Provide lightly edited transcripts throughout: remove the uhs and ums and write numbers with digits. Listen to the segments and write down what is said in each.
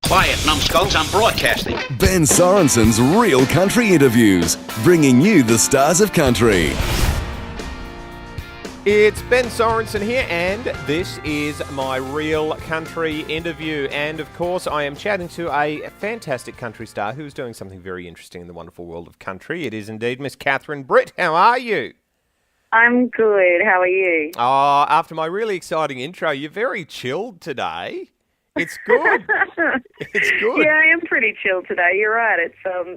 Quiet, numbskulls, I'm broadcasting. Ben Sorensen's Real Country Interviews, bringing you the stars of country. It's Ben Sorensen here, and this is my Real Country Interview. And, of course, I am chatting to a fantastic country star who is doing something very interesting in the wonderful world of country. It is indeed Miss Catherine Britt. How are you? I'm good. How are you? Oh, after my really exciting intro, you're very chilled today. It's good. It's good. Yeah, I am pretty chill today. You're right.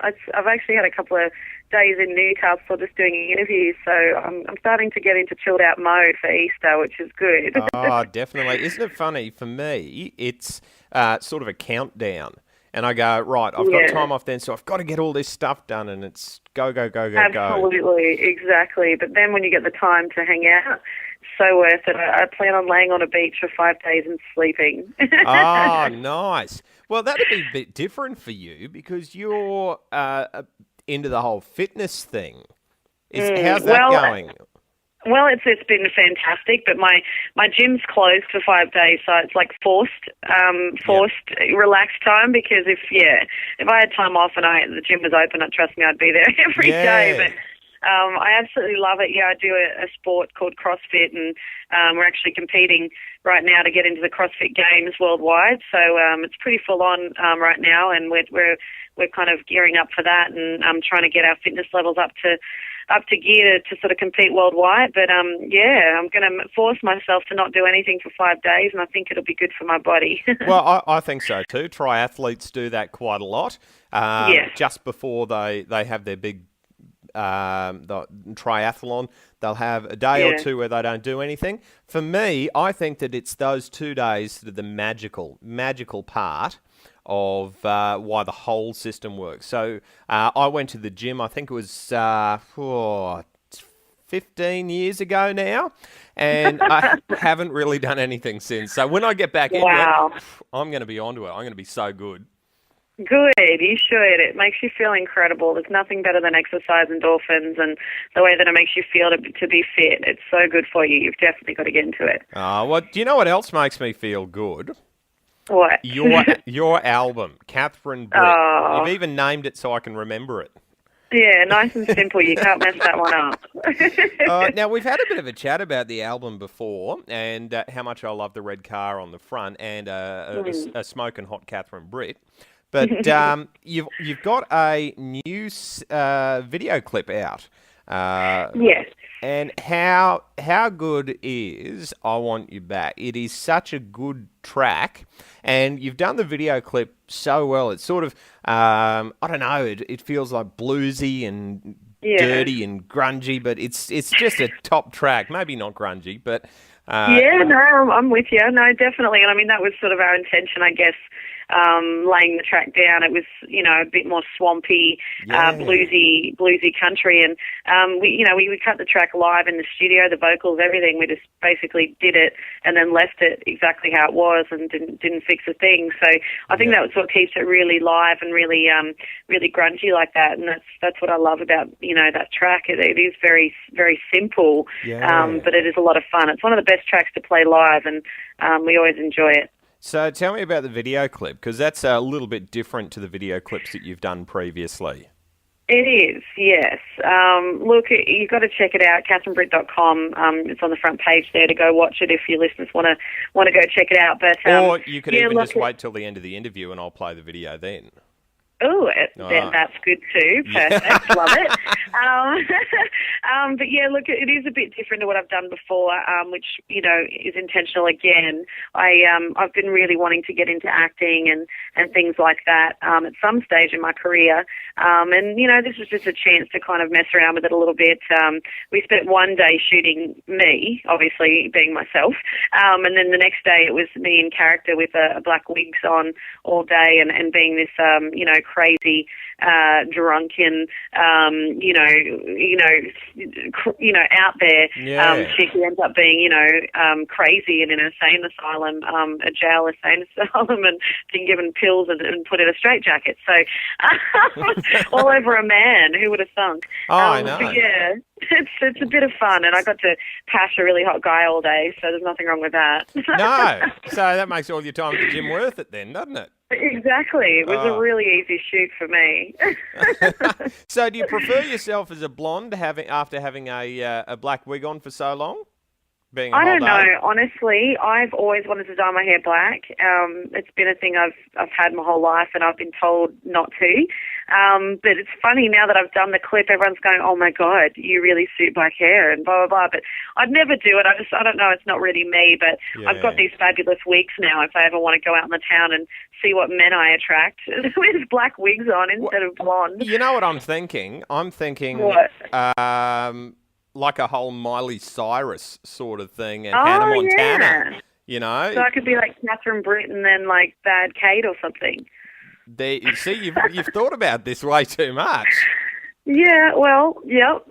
I've actually had a couple of days in Newcastle just doing interviews, so I'm starting to get into chilled out mode for Easter, which is good. Oh, definitely. Isn't it funny? For me, it's sort of a countdown. And I go, right, I've got time off then, so I've got to get all this stuff done, and it's go, go, go, go, go. Absolutely, exactly. But then when you get the time to hang out, so worth it. I plan on laying on a beach for 5 days and sleeping. Oh, nice. Well, that'd be a bit different for you because you're into the whole fitness thing. How's that going? Well, it's been fantastic, but my gym's closed for 5 days, so it's like forced relaxed time. Because if I had time off and the gym was open, trust me, I'd be there every day. But I absolutely love it. Yeah, I do a sport called CrossFit, and we're actually competing right now to get into the CrossFit Games worldwide. So it's pretty full on right now, and we're kind of gearing up for that, and trying to get our fitness levels up to gear to sort of compete worldwide. But I'm going to force myself to not do anything for 5 days, and I think it'll be good for my body. Well, I think so too. Triathletes do that quite a lot. Just before they have their big the triathlon, they'll have a day or two where they don't do anything. For me, I think that it's those 2 days that are the magical part of why the whole system works. So I went to the gym, I think it was 15 years ago now, and I haven't really done anything since. So when I get back into it, I'm going to be onto it. I'm going to be so good. Good, you should. It makes you feel incredible. There's nothing better than exercise endorphins and the way that it makes you feel to be fit. It's so good for you. You've definitely got to get into it. Well, do you know what else makes me feel good? What? Your album, Catherine Britt. Oh. You've even named it so I can remember it. Yeah, nice and simple. You can't mess that one up. Now, we've had a bit of a chat about the album before and how much I love the red car on the front and a smoking hot Catherine Britt. But you've got a new video clip out. Yes. And how good is I Want You Back? It is such a good track, and you've done the video clip so well. It's sort of, I don't know, it feels like bluesy and dirty and grungy, but it's just a top track. Maybe not grungy, but... I'm with you. No, definitely. And I mean, that was sort of our intention, I guess, laying the track down. It was, a bit more swampy, bluesy country. And, we cut the track live in the studio, the vocals, everything. We just basically did it and then left it exactly how it was and didn't fix a thing. So I think that was what keeps it really live and really, really grungy like that. And that's what I love about, that track. It is very, very simple, but it is a lot of fun. It's one of the best tracks to play live, and we always enjoy it. So tell me about the video clip, because that's a little bit different to the video clips that you've done previously. It is, yes. Look, you've got to check it out, catherinebritt.com. It's on the front page there to go watch it if your listeners want to go check it out. But or you could even just wait till the end of the interview and I'll play the video then. Oh, that's good too. Perfect. Love it. But yeah, look, it is a bit different to what I've done before, which, is intentional again. I've been really wanting to get into acting and things like that at some stage in my career. And, this was just a chance to kind of mess around with it a little bit. We spent one day shooting me, obviously being myself. And then the next day it was me in character with a black wigs on all day and being this, crazy, drunken, out there chick who ends up being, crazy and in an insane asylum, a jail insane asylum, and being given pills and put in a straitjacket. So all over a man. Who would have thunk? I know. Yeah. It's a bit of fun, and I got to pass a really hot guy all day, so there's nothing wrong with that. No. So that makes all your time at the gym worth it then, doesn't it? Exactly. It was a really easy shoot for me. So, do you prefer yourself as a blonde after having a black wig on for so long? Being a I don't holiday? know. Honestly, I've always wanted to dye my hair black. It's been a thing I've had my whole life, and I've been told not to. But it's funny now that I've done the clip. Everyone's going, "Oh my God, you really suit black hair," and blah blah blah. But I'd never do it. I don't know. It's not really me. But Yeah. I've got these fabulous wigs now. If I ever want to go out in the town and see what men I attract, with black wigs on instead of blonde. You know what I'm thinking? I'm thinking What? like a whole Miley Cyrus sort of thing and Oh, Hannah Montana. yeah. You know? So I could be like Catherine Britt and then like Bad Kate or something. You see, you've thought about this way too much. Yeah, well, yep.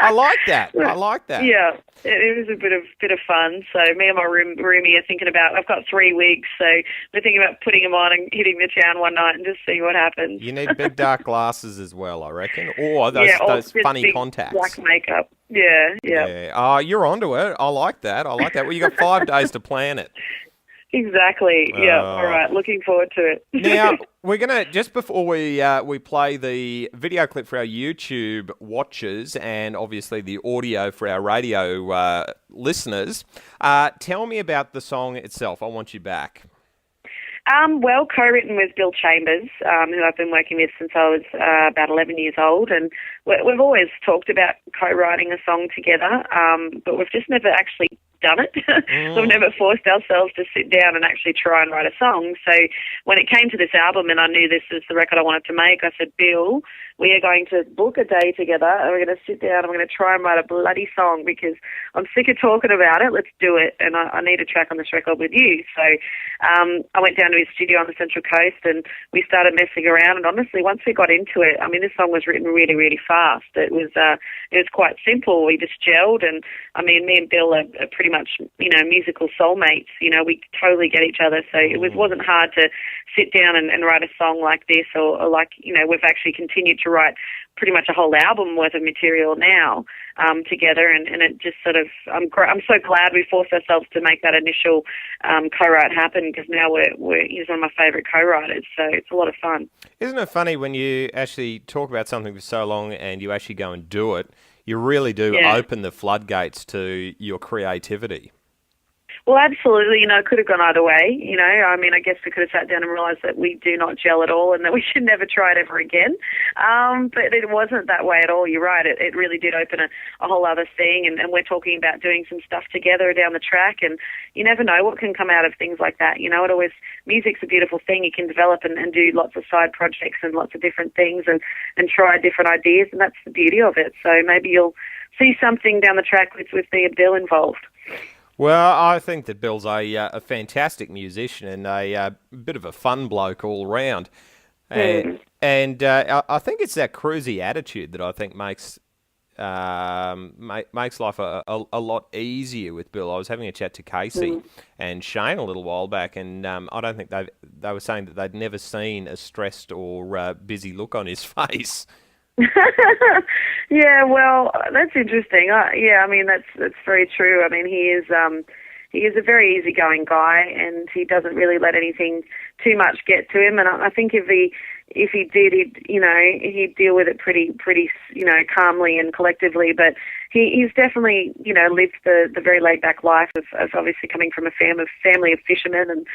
I like that. I like that. Yeah, it was a bit of fun. So me and my roomie are thinking about. I've got 3 weeks, so we're thinking about putting them on and hitting the town one night and just seeing what happens. You need big dark glasses as well, I reckon, or those just funny big contacts. black makeup. Yeah. Oh, you're onto it. I like that. Well, you got 5 days to plan it. Exactly. Yeah. All right. Looking forward to it. Now, we're going to, just before we play the video clip for our YouTube watchers and obviously the audio for our radio listeners, tell me about the song itself. I Want You Back. Well, co-written with Bill Chambers, who I've been working with since I was about 11 years old, and we've always talked about co-writing a song together, but we've just never actually done it. We've never forced ourselves to sit down and actually try and write a song. So when it came to this album and I knew this is the record I wanted to make, I said, Bill, we are going to book a day together and we're going to sit down and we're going to try and write a bloody song because I'm sick of talking about it. Let's do it. And I need a track on this record with you. So I went down to his studio on the Central Coast and we started messing around. And honestly, once we got into it, I mean, this song was written really, really fast. It was quite simple. We just gelled, and I mean, me and Bill are pretty much, musical soulmates. We totally get each other. So it wasn't hard to sit down and write a song like this, or like, we've actually continued to write pretty much a whole album worth of material now together, and it just sort of, I'm so glad we forced ourselves to make that initial co-write happen, because now he's one of my favourite co-writers, so it's a lot of fun. Isn't it funny when you actually talk about something for so long and you actually go and do it, you really do open the floodgates to your creativity? Well, absolutely. It could have gone either way. I mean, I guess we could have sat down and realised that we do not gel at all and that we should never try it ever again. But it wasn't that way at all. You're right. It really did open a whole other thing. And we're talking about doing some stuff together down the track. And you never know what can come out of things like that. Music's a beautiful thing. You can develop and do lots of side projects and lots of different things and try different ideas. And that's the beauty of it. So maybe you'll see something down the track with me and Bill involved. Well, I think that Bill's a fantastic musician and a bit of a fun bloke all round. And I think it's that cruisy attitude that I think makes life a lot easier with Bill. I was having a chat to Casey and Shane a little while back, and I don't think they were saying that they'd never seen a stressed or busy look on his face. Yeah, well, that's interesting. I mean, that's very true. I mean, he is a very easygoing guy, and he doesn't really let anything too much get to him. And I think if he did, he'd deal with it pretty, calmly and collectively. But he's definitely, lived the very laid back life of obviously coming from a family of fishermen and,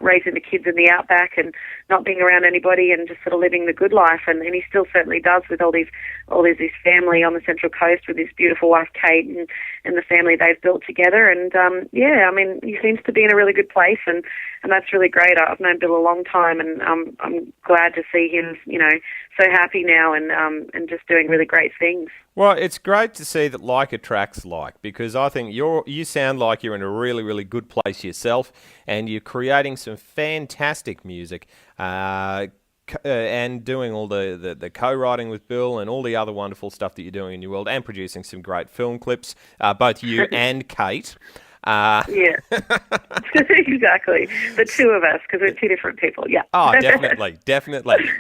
raising the kids in the outback and not being around anybody and just sort of living the good life. And he still certainly does with all this family on the Central Coast with his beautiful wife Kate and the family they've built together. And I mean, he seems to be in a really good place, and that's really great. I've known Bill a long time, and I'm glad to see him, so happy now and just doing really great things. Well, it's great to see that like attracts like, because I think you sound like you're in a really, really good place yourself, and you're creating some fantastic music and doing all the co-writing with Bill and all the other wonderful stuff that you're doing in your world, and producing some great film clips, both you and Kate. Yeah, exactly. The two of us, because we're two different people. Yeah. Oh, definitely.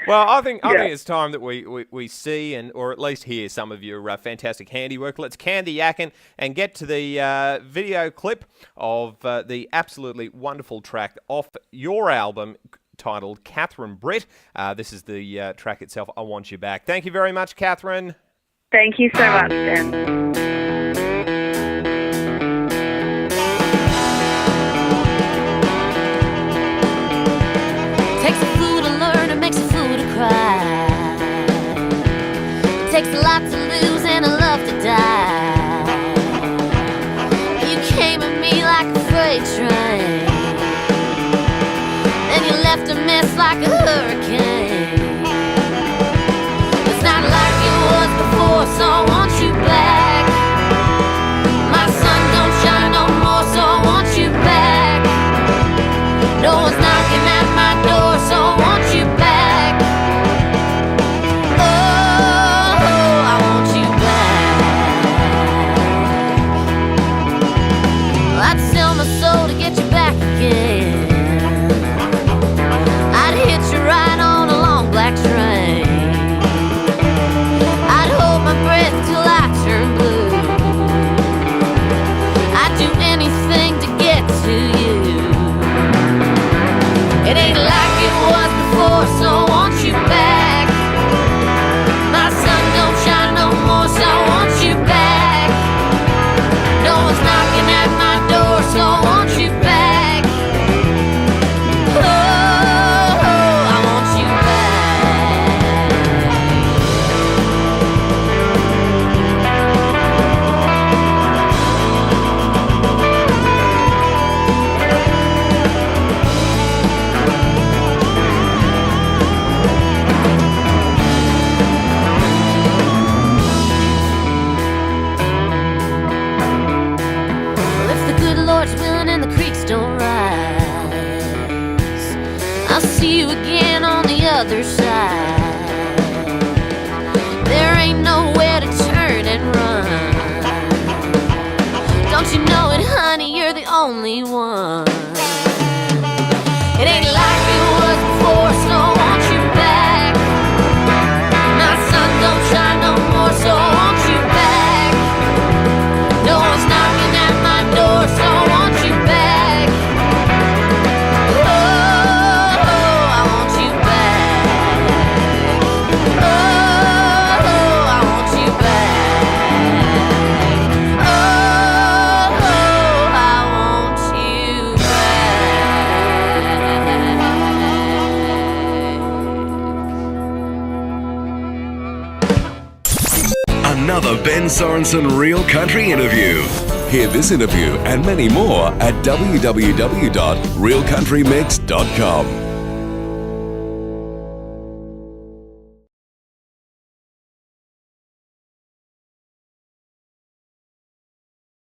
Well, I think it's time that we see or at least hear some of your fantastic handiwork. Let's can the yakking and get to the video clip of the absolutely wonderful track off your album titled Catherine Britt. This is the track itself, I Want You Back. Thank you very much, Catherine. Thank you so much, Ben. Takes a fool to learn, it makes a fool to cry. It takes a lot to lose and a love to die. You came at me like a freight train, then you left a mess like a hurricane. It's not like it was before, so I want you back. My sun don't shine no more, so I want you back. No one's knocking at my door, so I want you back. Oh, I want you back. I'd sell my soul to get you back again. I'd hitch a ride on a long black train. I'd hold my breath till I turn blue. I'd do anything to get to you. It ain't like it was before, so I want you back. My sun don't shine no more, so I want you back. No one's knocking at my door, so I want you back. Oh, I want you Well, if the good Lord's willing and the creeks don't rise, I'll see you again on the other side. There ain't nowhere to turn and run. Don't you know it, honey? You're the only one. It ain't like it was before, so I want you back. My sun don't shine no more, so I want you back. No one's knocking at my door, so I want you back. Oh, I want you back. Oh, I want you back. Oh, I want you back. Another Ben Sorensen Real Country interview. Hear this interview and many more at www.realcountrymix.com.